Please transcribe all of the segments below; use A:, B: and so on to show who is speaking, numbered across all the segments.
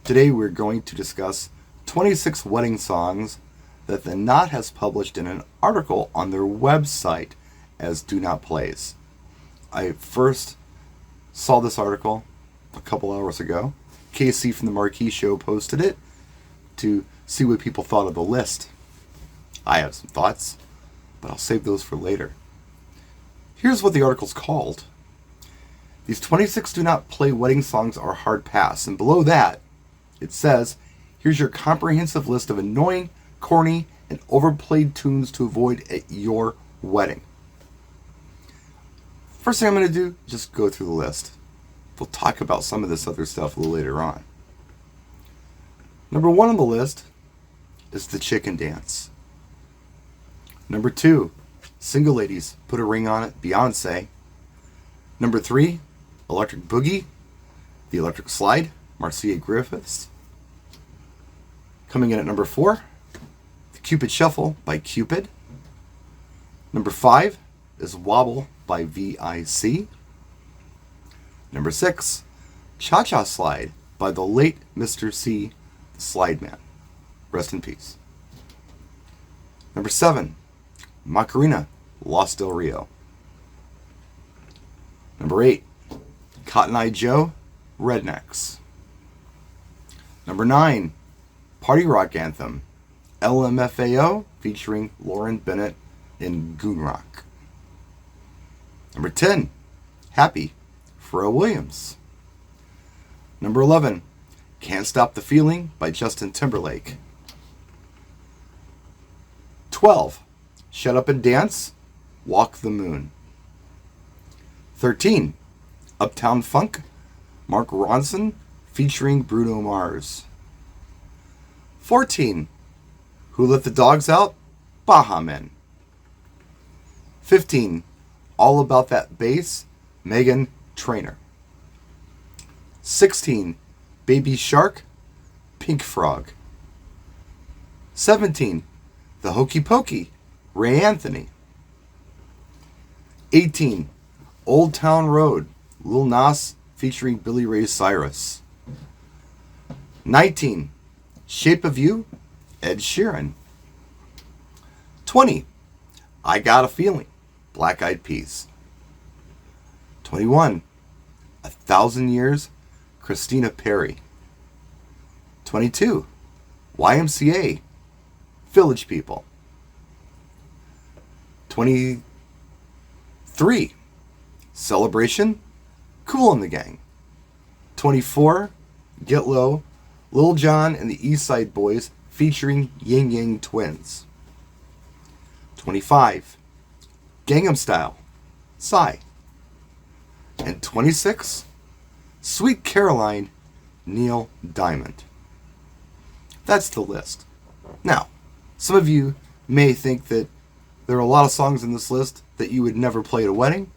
A: Today we're going to discuss 26 wedding songs that the Knot has published in an article on their website as Do Not Plays. I first saw this article a couple hours ago. Casey from the Marquee Show posted it to see what people thought of the list. I have some thoughts, but I'll save those for later. Here's what the article's called. These 26 Do Not Play wedding songs are a hard pass. And below that, it says, here's your comprehensive list of annoying, corny, and overplayed tunes to avoid at your wedding. First thing I'm going to do, just go through the list. We'll talk about some of this other stuff a little later on. Number 1 on the list is the chicken dance. Number 2, Single Ladies, Put a Ring on It, Beyonce. Number 3, Electric Boogie, The Electric Slide, Marcia Griffiths. Coming in at number 4, The Cupid Shuffle by Cupid. Number 5 is Wobble by VIC. Number 6, Cha Cha Slide by the late Mr. C, the Slide Man. Rest in peace. Number 7, Macarena, Los Del Rio. Number 8, Cotton Eye Joe, Rednecks. Number 9, Party Rock Anthem, LMFAO featuring Lauren Bennett in Goon Rock. Number 10, Happy, Pharrell Williams. Number 11, Can't Stop the Feeling by Justin Timberlake. 12, Shut Up and Dance, Walk the Moon. 13, Uptown Funk, Mark Ronson featuring Bruno Mars. 14, Who Let the Dogs Out, Baha Men. 15, All About That Bass, Meghan Trainor. 16, Baby Shark, Pink Frog. 17, The Hokey Pokey, Ray Anthony. 18, Old Town Road, Lil Nas featuring Billy Ray Cyrus. 19, Shape of You, Ed Sheeran. 20, I Got a Feeling, Black Eyed Peas. 21, 1,000 Years, Christina Perri. 22, YMCA, Village People. 23, Celebration, Kool and the Gang. 24, Get Low, Lil Jon and the East Side Boys featuring Ying Yang Twins. 25, Gangnam Style, Psy. And 26, Sweet Caroline, Neil Diamond. That's the list. Now, some of you may think that there are a lot of songs in this list that you would never play at a wedding.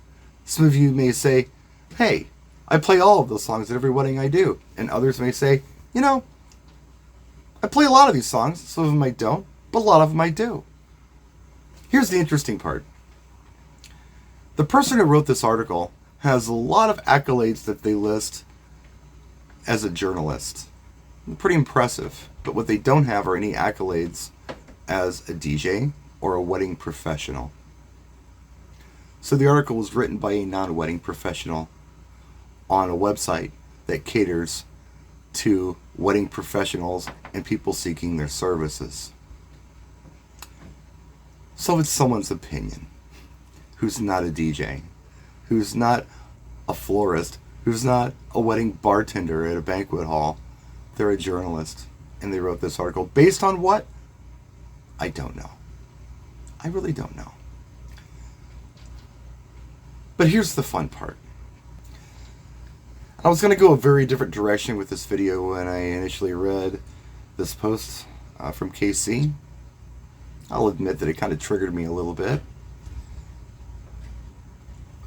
A: Some of you may say, hey, I play all of those songs at every wedding I do. And others may say, you know, I play a lot of these songs. Some of them I don't, but a lot of them I do. Here's the interesting part. The person who wrote this article has a lot of accolades that they list as a journalist. Pretty impressive. But what they don't have are any accolades as a DJ or a wedding professional. So the article was written by a non-wedding professional on a website that caters to wedding professionals and people seeking their services. So it's someone's opinion who's not a DJ, who's not a florist, who's not a wedding bartender at a banquet hall. They're a journalist, and they wrote this article. Based on what? I don't know. I really don't know. But here's the fun part. I was going to go a very different direction with this video when I initially read this post from KC. I'll admit that it kind of triggered me a little bit.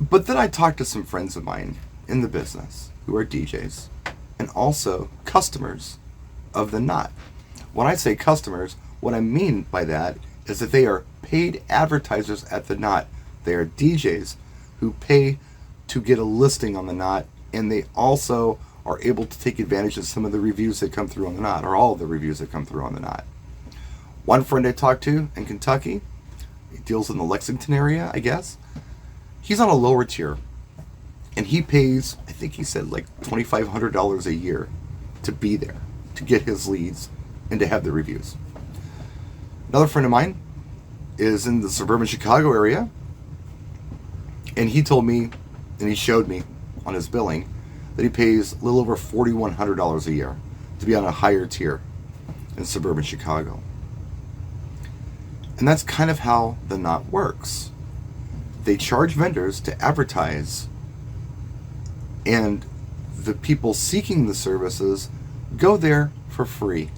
A: But then I talked to some friends of mine in the business who are DJs and also customers of the Knot. When I say customers, what I mean by that is that they are paid advertisers at the Knot. They are DJs who pay to get a listing on the Knot, and they also are able to take advantage of some of the reviews that come through on the Knot, or all of the reviews that come through on the Knot. One friend I talked to in Kentucky, he deals in the Lexington area, I guess. He's on a lower tier, and he pays, I think he said like $2,500 a year to be there, to get his leads, and to have the reviews. Another friend of mine is in the suburban Chicago area, and he told me, and he showed me on his billing, that he pays a little over $4,100 a year to be on a higher tier in suburban Chicago. And that's kind of how the Knot works. They charge vendors to advertise, and the people seeking the services go there for free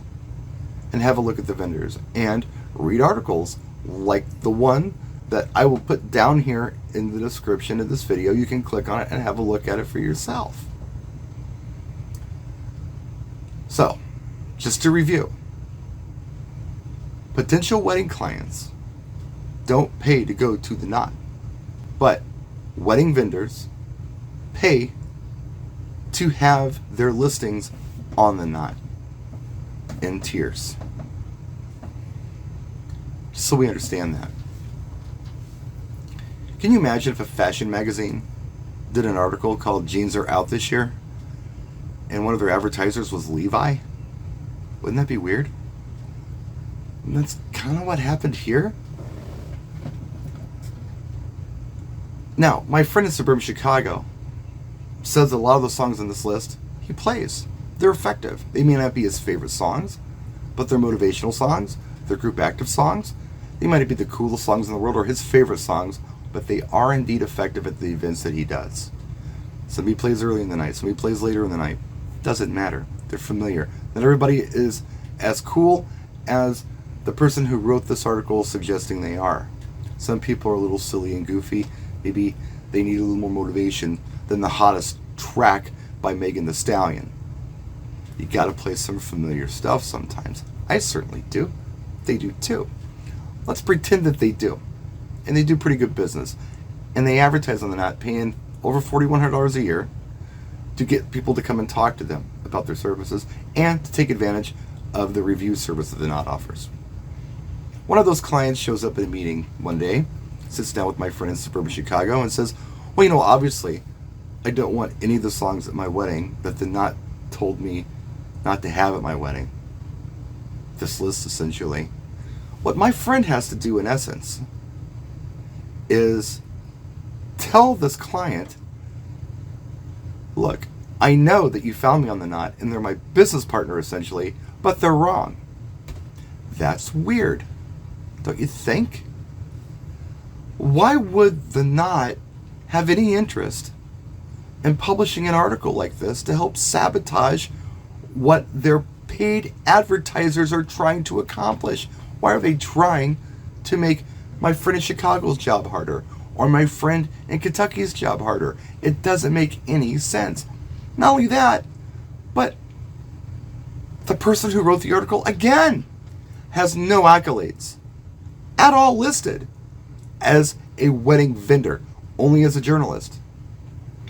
A: and have a look at the vendors and read articles like the one that I will put down here in the description of this video. You can click on it and have a look at it for yourself. So, just to review, potential wedding clients don't pay to go to the Knot, but wedding vendors pay to have their listings on the Knot in tiers. Just so we understand that. Can you imagine if a fashion magazine did an article called "Jeans Are Out This Year" and one of their advertisers was Levi? Wouldn't that be weird? And that's kind of what happened here. Now, my friend in suburban Chicago says a lot of the songs on this list he plays. They're effective. They may not be his favorite songs, but they're motivational songs, they're group active songs. They might not be the coolest songs in the world or his favorite songs, but they are indeed effective at the events that he does. Somebody plays early in the night, somebody plays later in the night. Doesn't matter. They're familiar. Not everybody is as cool as the person who wrote this article is suggesting they are. Some people are a little silly and goofy. Maybe they need a little more motivation than the hottest track by Megan Thee Stallion. You gotta play some familiar stuff sometimes. I certainly do. They do too. Let's pretend that they do. And they do pretty good business. And they advertise on the Knot, paying over $4,100 a year to get people to come and talk to them about their services and to take advantage of the review service that the Knot offers. One of those clients shows up at a meeting one day, sits down with my friend in suburban Chicago and says, well, you know, obviously I don't want any of the songs at my wedding that the Knot told me not to have at my wedding. This list, essentially. What my friend has to do, in essence, is tell this client, look, I know that you found me on the Knot and they're my business partner, essentially, but they're wrong. That's weird, don't you think? Why would the Knot have any interest in publishing an article like this to help sabotage what their paid advertisers are trying to accomplish? Why are they trying to make my friend in Chicago's job harder, or my friend in Kentucky's job harder? It doesn't make any sense. Not only that, but the person who wrote the article, again, has no accolades at all listed as a wedding vendor, only as a journalist.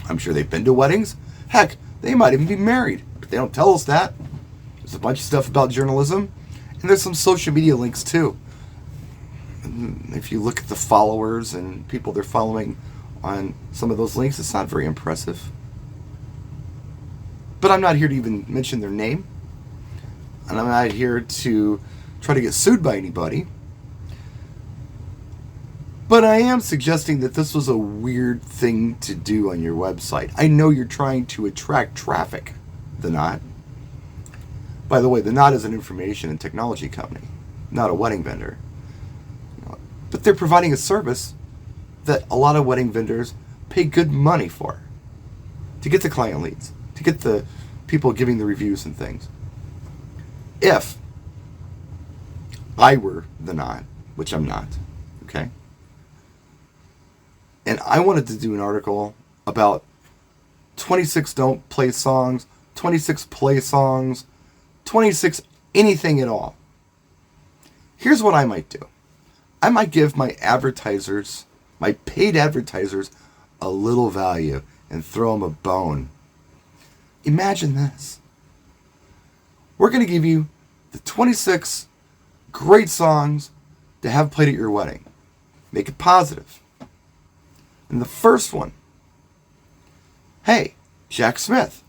A: I'm sure they've been to weddings. Heck, they might even be married, but they don't tell us that. There's a bunch of stuff about journalism, and there's some social media links too. If you look at the followers and people they're following on some of those links, it's not very impressive. But I'm not here to even mention their name, and I'm not here to try to get sued by anybody. But I am suggesting that this was a weird thing to do on your website. I know you're trying to attract traffic, the Knot. By the way, the Knot is an information and technology company, not a wedding vendor. But they're providing a service that a lot of wedding vendors pay good money for, to get the client leads, to get the people giving the reviews and things. If I were the Knot, which I'm not, okay, and I wanted to do an article about 26 don't play songs, 26 play songs, 26 anything at all, here's what I might do. I might give my advertisers, my paid advertisers, a little value and throw them a bone. Imagine this. We're going to give you the 26 great songs to have played at your wedding. Make it positive. And the first one, hey, Jack Smith,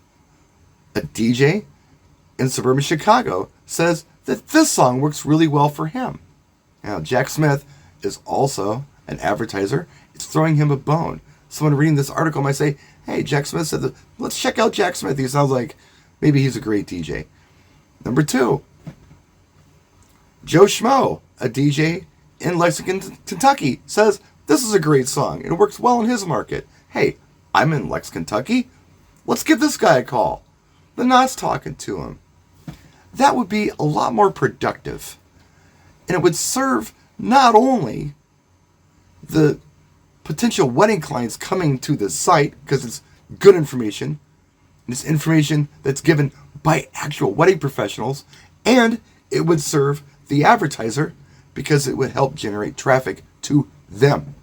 A: a DJ in suburban Chicago, says that this song works really well for him. Now, Jack Smith is also an advertiser. It's throwing him a bone. Someone reading this article might say, hey, Jack Smith said that, let's check out Jack Smith. He sounds like maybe he's a great DJ. Number 2, Joe Schmo, a DJ in Lexington, Kentucky, says this is a great song. It works well in his market. Hey, I'm in Kentucky. Let's give this guy a call. The Knot's talking to him. That would be a lot more productive. And it would serve not only the potential wedding clients coming to the site, because it's good information, and it's information that's given by actual wedding professionals, and it would serve the advertiser because it would help generate traffic to them.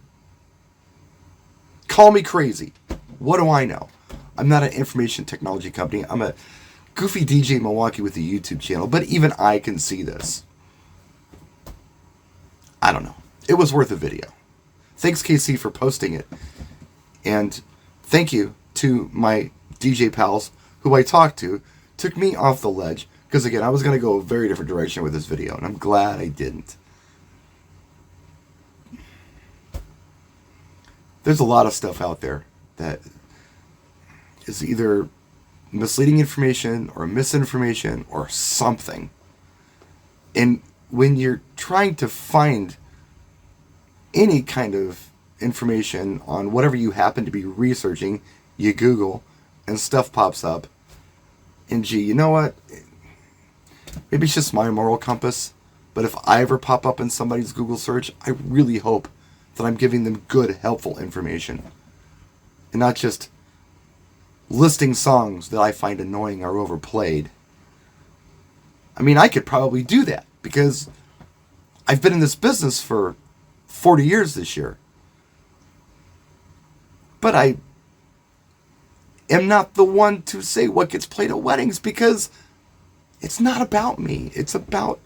A: Call me crazy. What do I know? I'm not an information technology company. I'm a goofy DJ in Milwaukee with a YouTube channel, but even I can see this. I don't know. It was worth a video. Thanks, KC, for posting it. And thank you to my DJ pals who I talked to, took me off the ledge, because again, I was going to go a very different direction with this video, and I'm glad I didn't. There's a lot of stuff out there that is either misleading information or misinformation or something. And when you're trying to find any kind of information on whatever you happen to be researching, you Google and stuff pops up. And gee, you know what? Maybe it's just my moral compass, but if I ever pop up in somebody's Google search, I really hope that I'm giving them good, helpful information. And not just listing songs that I find annoying or overplayed. I mean, I could probably do that because I've been in this business for 40 years this year. But I am not the one to say what gets played at weddings because it's not about me. It's about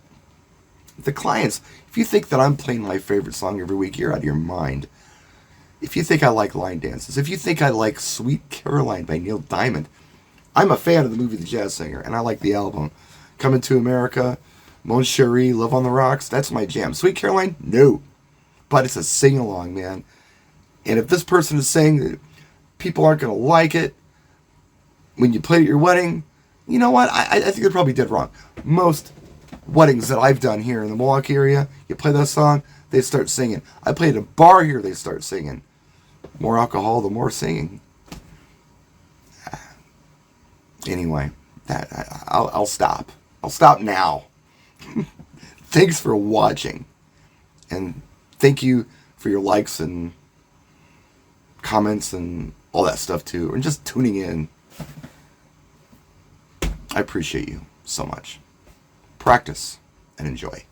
A: the clients. If you think that I'm playing my favorite song every week, you're out of your mind. If you think I like line dances, if you think I like Sweet Caroline by Neil Diamond, I'm a fan of the movie The Jazz Singer, and I like the album. Coming to America, Mon Cherie, Love on the Rocks, that's my jam. Sweet Caroline? No. But it's a sing-along, man. And if this person is saying that people aren't going to like it when you play at your wedding, you know what? I think they're probably dead wrong. Most weddings that I've done here in the Milwaukee area, you play that song, they start singing. I played at a bar here, they start singing. More alcohol, the more singing. Anyway, I'll stop. I'll stop now. Thanks for watching. And thank you for your likes and comments and all that stuff too. And just tuning in. I appreciate you so much. Practice and enjoy.